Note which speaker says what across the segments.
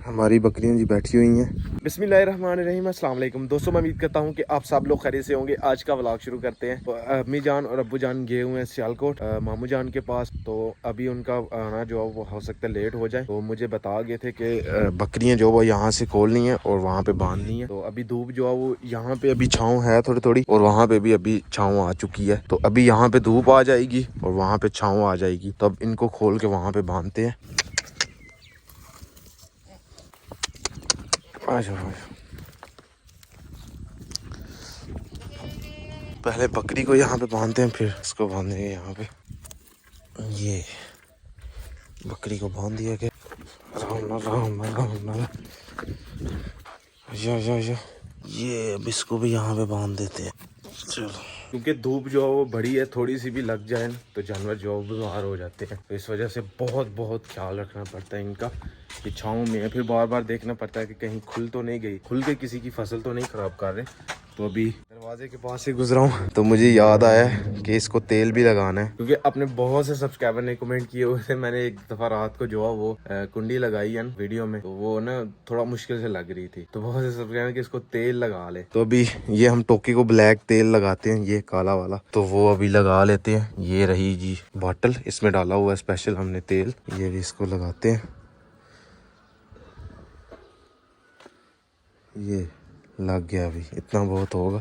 Speaker 1: हमारी बकरियां जी बैठी हुई हैं।
Speaker 2: बिस्मिल्लाहिर्रहमानिर्रहीम, अस्सलाम वालेकुम दोस्तों। मैं उम्मीद करता हूँ कि आप सब लोग खैरियत से होंगे। आज का व्लॉग शुरू करते हैं। तो अम्मी जान और अब्बू जान गए हुए हैं सियालकोट मामू जान के पास। तो अभी उनका आना जो है वो हो सकता है लेट हो जाए। तो मुझे बता गए थे कि बकरियां जो वो यहाँ से खोलनी है और वहाँ पे बांधनी है। तो अभी धूप जो है वो यहाँ पे अभी छाँव है थोड़ी थोड़ी, और वहाँ पे भी अभी छाँव आ चुकी है। तो अभी यहाँ पे धूप आ जाएगी और वहाँ पे छाँव आ जाएगी। तो अब इनको खोल के वहाँ पे बांधते हैं। पहले बकरी को यहाँ पे बांधते हैं, फिर इसको बांधेंगे यहाँ पे। ये बकरी को बांध दिया गया। ये अब इसको भी यहाँ पे बांध देते हैं। चलो, क्योंकि धूप जो है वो बड़ी है, थोड़ी सी भी लग जाए तो जानवर जो है बीमार हो जाते हैं। तो इस वजह से बहुत ख्याल रखना पड़ता है इनका कि छाँव में है। फिर बार बार देखना पड़ता है कि कहीं खुल तो नहीं गई, खुल के किसी की फसल तो नहीं खराब कर रहे। तो अभी दरवाजे के पास से गुजरा हूँ तो मुझे याद आया कि इसको तेल भी लगाना है, क्योंकि अपने बहुत से सब्सक्राइबर ने कमेंट किए हुए थे। मैंने एक दफा रात को जो है वो कुंडी लगाई है वीडियो में, तो वो ना थोड़ा मुश्किल से लग रही थी। तो बहुत से सब्सक्राइबर कि इसको तेल लगा ले। तो अभी ये हम टोकी को ब्लैक तेल लगाते हैं, ये काला वाला, तो वो अभी लगा लेते हैं। ये रही जी बॉटल, इसमें डाला हुआ है स्पेशल हमने तेल। ये भी इसको लगाते हैं। ये लग गया, अभी इतना बहुत होगा,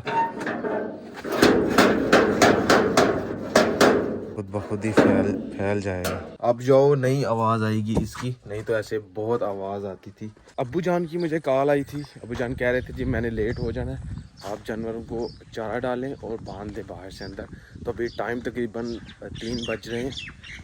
Speaker 2: खुद ब खुद ही फैल जाएगा। अब जो नई आवाज़ आएगी इसकी, नहीं तो ऐसे बहुत आवाज़ आती थी। अब्बू जान की मुझे कॉल आई थी। अब्बू जान कह रहे थे जी मैंने लेट हो जाना है, आप जानवरों को चारा डालें और बांध दें बाहर से अंदर। तो अभी टाइम तकरीबन 3 बज रहे हैं,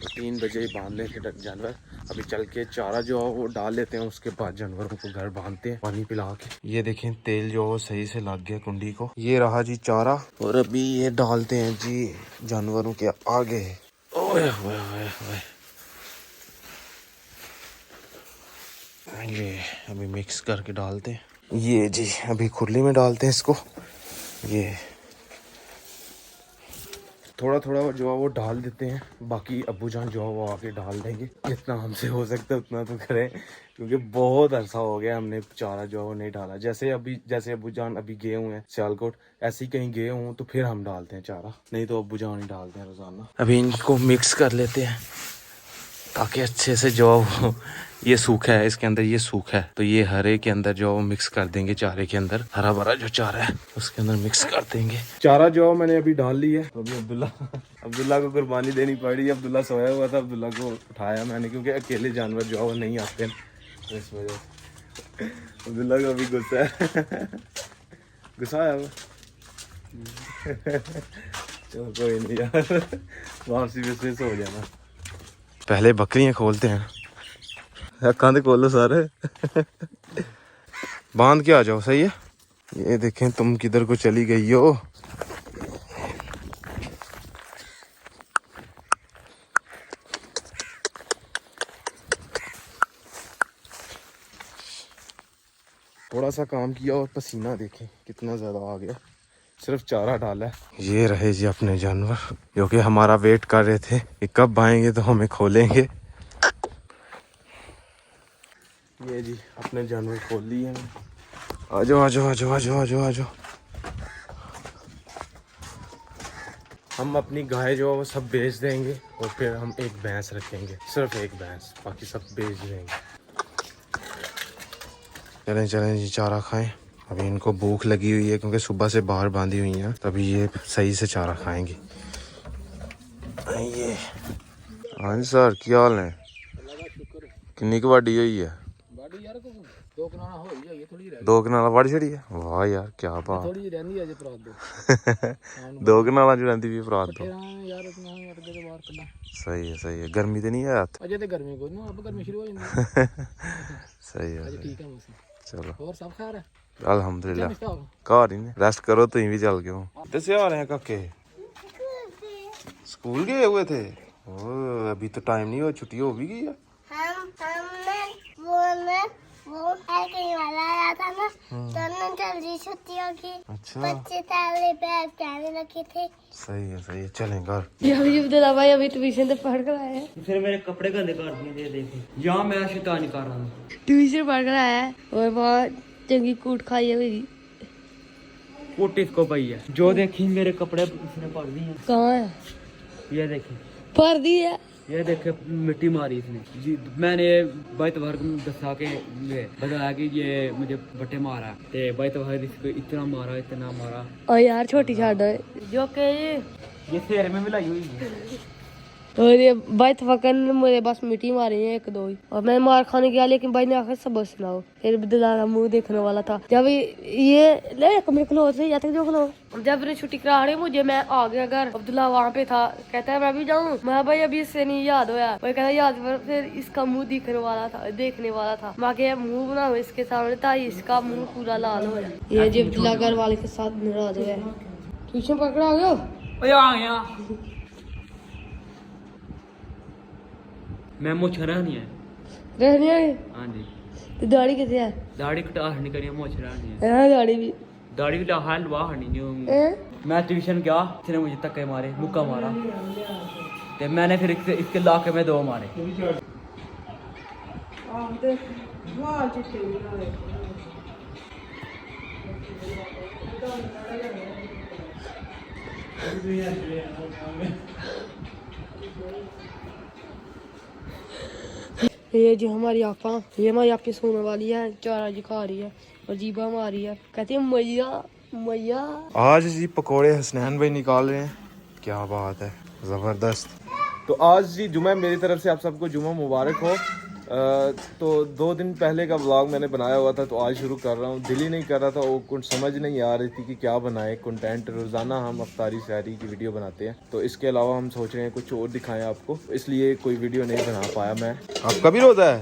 Speaker 2: तो 3 बजे ही बांध लेते जानवर। अभी चल के चारा जो है वो डाल लेते हैं, उसके बाद जानवरों को घर बांधते हैं पानी पिला के। ये देखें तेल जो है सही से लग गया कुंडी को। ये रहा जी चारा, और अभी ये डालते हैं जी जानवरों के आगे। ओए होए होए होए, ये अभी मिक्स करके डालते हैं। ये जी अभी खुरली में डालते हैं इसको। ये थोड़ा थोड़ा जो है वो डाल देते हैं, बाकी अब्बू जान जो है वो आके डाल देंगे। जितना हमसे हो सकता है उतना तो करें, क्योंकि बहुत अरसा हो गया हमने चारा जो है वो नहीं डाला। जैसे अब्बू जान अभी गए हुए हैं सियालकोट, ऐसे ही कहीं गए हों तो फिर हम डालते हैं चारा, नहीं तो अब्बू जान ही डालते हैं रोजाना। अभी इनको मिक्स कर लेते हैं ताकि अच्छे से जो ये सूखा है, इसके अंदर ये सूखा है, तो ये हरे के अंदर जो मिक्स कर देंगे। चारे के अंदर हरा भरा जो चारा है उसके अंदर मिक्स कर देंगे। चारा जो मैंने अभी डाल ली है। तो अभी अब्दुल्ला को कुर्बानी देनी पड़ी। अब्दुल्ला सोया हुआ था, अब्दुल्ला को उठाया मैंने, क्योंकि अकेले जानवर जो है वो नहीं आते हैं, तो इस वजह से अब्दुल्ला को अभी गुस्सा है। गुस्सा आया हुआ। चलो कोई नहीं यार, वापसी में सो जाना। पहले बकरियां खोलते हैं। अक्खां दे खोलो सारे। बांध के आ जाओ, सही है। ये देखें तुम किधर को चली गई हो। थोड़ा सा काम किया और पसीना देखें कितना ज्यादा आ गया, सिर्फ चारा डाला है। ये रहे जी अपने जानवर जो कि हमारा वेट कर रहे थे कि कब आएंगे तो हमें खोलेंगे। ये जी अपने जानवर खोल लिए हैं। आ जाओ आ जाओ आ जाओ आ जाओ आ जाओ आ जाओ। हम अपनी गाय जो है वो सब बेच देंगे और फिर हम एक भैंस रखेंगे, सिर्फ एक भैंस, बाकी सब बेच देंगे। चलें चलें जी चारा खाएं। अभी इनको भूख लगी हुई है क्योंकि सुबह से बाहर बांधी हुई हैं, तभी ये सही से चारा खाएंगी। ये हाँ सर क्या हाल है? कितनी की वाडी हुई है? 2 कनाल वड़ छड़ी है। वाह यार क्या बात। 2 कनाल च रहिंदी भी परात तो। सही है। गर्मी तो नहीं है रात? अजे तो गर्मी कोई ना, अब गर्मी शुरू हो जाती। सही है। ठीक है चलो, और सब खैर है? अल्हम्दुलिल्लाह। घर ही ने रेस्ट करो, तुम भी चल गए हो। दस्या आ रहे हैं काके स्कूल गए हुए थे? ओ अभी तो टाइम नहीं हुआ, छुट्टी हो भी गई है। वो है कहीं वाला आया था ना,
Speaker 3: दोनों जल्दी छुट्टी होगी।
Speaker 1: अच्छा
Speaker 3: बच्चे ताले बैग जाने लगे थे।
Speaker 1: सही है चलें घर।
Speaker 4: ये अभी अब्दुल्ला भाई अभी ट्यूशन से पढ़ कर आया है।
Speaker 5: फिर मेरे कपड़े गंदे कर दिए दे देखे। यहाँ मैं शैतानी कर रहा हूँ।
Speaker 4: ट्यूशन पढ़ कर आया है और बहुत चंगी कूट खाई है मेरी।
Speaker 5: कोट इसको पाई है जो देखी मेरे कपड़े इसने पड़ दिए।
Speaker 4: कहाँ है?
Speaker 5: ये देखी
Speaker 4: पढ़ दी है।
Speaker 5: ये देखे मिट्टी मारी इसने जी। मैंने बैत वर्ग दसा के बताया कि ये मुझे बट्टे मारा ते बैत वर्ग इसको इतना मारा
Speaker 4: और यार छोटी छाड़ है जो के
Speaker 5: ये सिर में भी लाई हुई है।
Speaker 4: और ये भाई थपकन मुझे बस मिट्टी मारी है एक दो ही और मैं मार खाने गया लेकिन भाई ने आखिर सबक सुनाओ। फिर दिलाना मुंह देखने वाला था जब ये ले कमरे क्लोज से या तक जो क्लोज जब मैंने छुट्टी करा रही मुझे मैं आ गया घर। अब्दुल्ला वहाँ पे था कहता है मैं भी जाऊँ। मैं भाई अभी इससे नहीं याद होया। वो कहता याद पर फिर इसका मुंह देखने वाला था मैं के मुंह बनाओ इसके सामने था इसका मुंह पूरा लाल हो गया। ये जब अब्दुल्ला घर वाले के साथ नाराज है। ट्यूशन पकड़ा गया
Speaker 5: मैं मोछरा नहीं है
Speaker 4: रहने
Speaker 5: हाँ जी।
Speaker 4: तो दाढ़ी कितने है?
Speaker 5: दाढ़ी कटा हटनी करी मोछरा नहीं है।
Speaker 4: हाँ दाढ़ी भी
Speaker 5: दाढ़ी कटा हाल वाह हटनी जो
Speaker 4: हैं?
Speaker 5: मैं ट्यूशन गया इसने मुझे धक्के मारे मुक्का मारा ते मैंने फिर इसके लाके में 2 मारे।
Speaker 4: ये जो हमारी आपा ये हमारी आपकी सोने वाली है चारा जी खा रही है और जीबा हमारी है कहती है मैया।
Speaker 1: आज जी पकोड़े हसनैन भाई निकाल रहे हैं। क्या बात है जबरदस्त।
Speaker 2: तो आज जी जुमा मेरी तरफ से आप सबको जुमा मुबारक हो। तो 2 दिन पहले का व्लॉग मैंने बनाया हुआ था तो आज शुरू कर रहा हूँ। दिल ही नहीं कर रहा था वो कुछ समझ नहीं आ रही थी कि क्या बनाए कंटेंट। रोज़ाना हम अफ्तारी सहरी की वीडियो बनाते हैं तो इसके अलावा हम सोच रहे हैं कुछ और दिखाएं आपको, इसलिए कोई वीडियो नहीं बना पाया मैं।
Speaker 1: आपका भी रोजा है?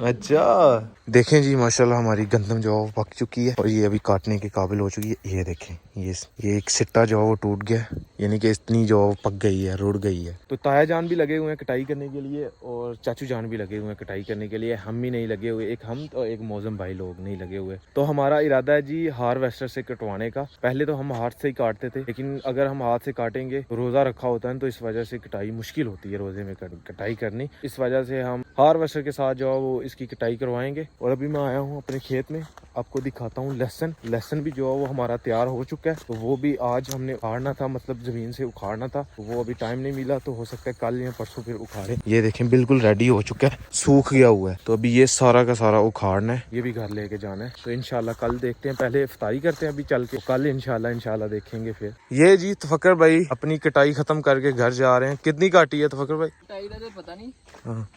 Speaker 1: अच्छा देखें जी माशाल्लाह हमारी गंदम जो है वो पक चुकी है और ये अभी काटने के काबिल हो चुकी है। ये देखें ये एक सिट्टा जो है वो टूट गया यानी कि इतनी जो है वो पक गई है रुड़ गई है। तो ताया जान भी लगे हुए हैं कटाई करने के लिए और चाचू जान भी लगे हुए हैं कटाई करने के लिए। हम भी नहीं लगे हुए, एक हम तो एक मौजम भाई लोग नहीं लगे हुए। तो हमारा इरादा है जी हार्वेस्टर से कटवाने का। पहले तो हम हाथ से ही काटते थे लेकिन अगर हम हाथ से काटेंगे रोजा रखा होता है तो इस वजह से कटाई मुश्किल होती है रोजे में कटाई करनी। इस वजह से हम हार्वेस्टर के साथ जो है वो इसकी कटाई करवाएंगे। और अभी मैं आया हूँ अपने खेत में, आपको दिखाता हूँ लहसुन भी जो है वो हमारा तैयार हो चुका है। तो वो भी आज हमने उखाड़ना था, मतलब जमीन से उखाड़ना था, तो वो अभी टाइम नहीं मिला तो हो सकता है कल या परसों फिर उखाड़े। ये देखें बिल्कुल रेडी हो चुका है, सूख गया हुआ है। तो अभी ये सारा का सारा उखाड़ना है, ये भी घर लेके जाना है। तो इंशाल्लाह कल देखते हैं, पहले इफ्तारी करते हैं अभी चल के, कल इंशाल्लाह देखेंगे फिर। ये जी तफक्कर भाई अपनी कटाई खत्म करके घर जा रहे हैं। कितनी काटी है तफक्कर भाई?
Speaker 5: कटाई का तो पता नहीं,
Speaker 1: हाँ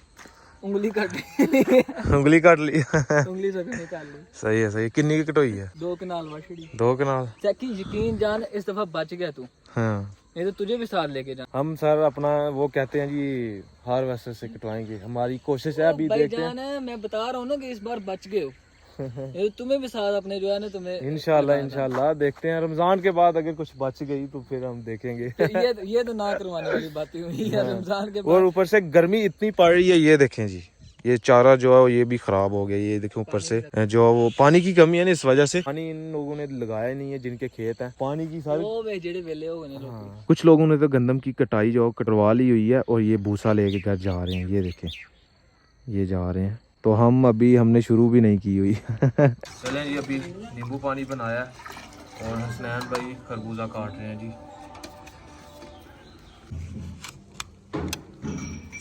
Speaker 5: उंगली काट ली
Speaker 1: उंगली काट ली
Speaker 5: उंगली से निकाल ली।
Speaker 1: सही है। कितनी की कटोई है?
Speaker 5: 2 कनाल मछली।
Speaker 1: 2 कनाल।
Speaker 5: चेक यकीन जान इस दफा बच गया तू,
Speaker 1: हाँ
Speaker 5: नहीं तो तुझे भी साथ लेके जा।
Speaker 2: हम सर अपना वो कहते हैं जी हार्वेस्टर से कटवाएंगे, हमारी कोशिश है अभी देखते हैं।
Speaker 5: मैं बता रहा हूँ ना कि इस बार बच गए हो ये तुम्हें भी साथ अपने जो है ना तुम्हें
Speaker 2: इंशाल्लाह देखते हैं। रमजान के बाद अगर कुछ बच गई तो फिर हम देखेंगे
Speaker 5: ये तो ना करवाने वाली बातें हुई है रमजान के बाद।
Speaker 2: और ऊपर से गर्मी इतनी पड़ रही है, ये देखें जी ये चारा जो है ये भी खराब हो गया। ये देखें ऊपर से जो है वो पानी की कमी है ना, इस वजह से पानी इन लोगों ने लगाया नहीं है जिनके खेत हैं, पानी की सारी
Speaker 5: जेड़े वेले हो गए लोग।
Speaker 1: कुछ लोगों ने तो गंदम की कटाई जो कटवा ली हुई है और ये भूसा लेके घर जा रहे हैं। ये देखें ये जा रहे हैं, तो हम अभी हमने शुरू भी नहीं की हुई चलें जी अभी नींबू पानी बनाया और हसनैन भाई खरबूजा काट रहे हैं जी,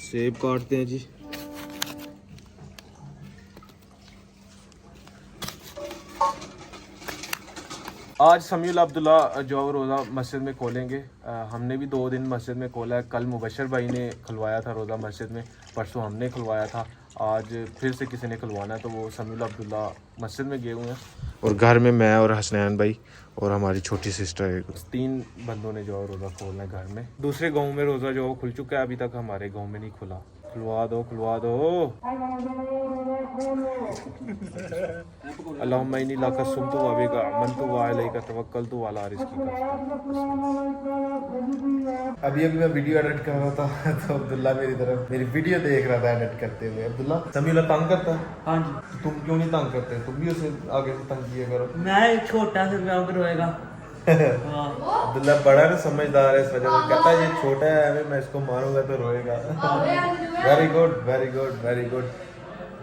Speaker 1: सेब काटते हैं जी।
Speaker 2: आज समीउल अब्दुल्ला जो रोज़ा मस्जिद में खोलेंगे। हमने भी 2 दिन मस्जिद में खोला है। कल मुबशर भाई ने खुलवाया था रोज़ा मस्जिद में, परसों हमने खुलवाया था, आज फिर से किसी ने खुलवाना है। तो वो समीउल अब्दुल्ला मस्जिद में गए हुए हैं
Speaker 1: और घर में मैं और हसनैन भाई और हमारी छोटी सिस्टर है।
Speaker 2: 3 बंदों ने जो है रोज़ा खोलना है घर में। दूसरे गांव में रोज़ा जो खुल चुका है, अभी तक हमारे गांव में नहीं खुला। खुलवा दो अल्लाहुम्मा इन्नी लाका सुमतु व बिका आमनतु व अलैका तवक्कलतु व अला रिज़्क़िका।
Speaker 1: अभी मैं वीडियो एडिट कर रहा था तो अब्दुल्ला मेरी तरफ मेरी वीडियो देख रहा था एडिट करते हुए। अब्दुल्ला समीउल्लाह तंग करता है?
Speaker 5: हाँ जी।
Speaker 1: तो तुम क्यों नहीं तंग करते? तुम भी उसे आगे से तंग किया करो।
Speaker 5: मैं छोटा से गाँव का रोएगा। हाँ।
Speaker 1: अब्दुल्ला बड़ा ना समझदार है, इस वजह से कहता है ये छोटा है, मैं इसको मारूंगा तो रोएगा। Very good very good very good.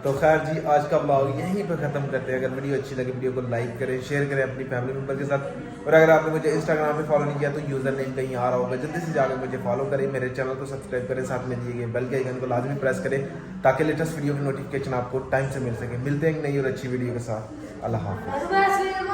Speaker 1: तो खैर जी, आज का ब्लॉग यहीं पर ख़त्म करते हैं। अगर वीडियो अच्छी लगे वीडियो को लाइक करें, शेयर करें अपनी फैमिली मेम्बर के साथ। और अगर आपने मुझे इंस्टाग्राम पे फॉलो नहीं किया तो यूज़र नेम कहीं आ रहा होगा, जल्दी से जाकर मुझे फॉलो करें, मेरे चैनल को सब्सक्राइब करें, साथ में दिए गए बेल के आइकन को लाजमी प्रेस करें ताकि लेटेस्ट वीडियो की नोटिफिकेशन आपको टाइम से मिल सके। मिलते हैं एक नई और अच्छी वीडियो के साथ। अल्लाह हाफ़िज़।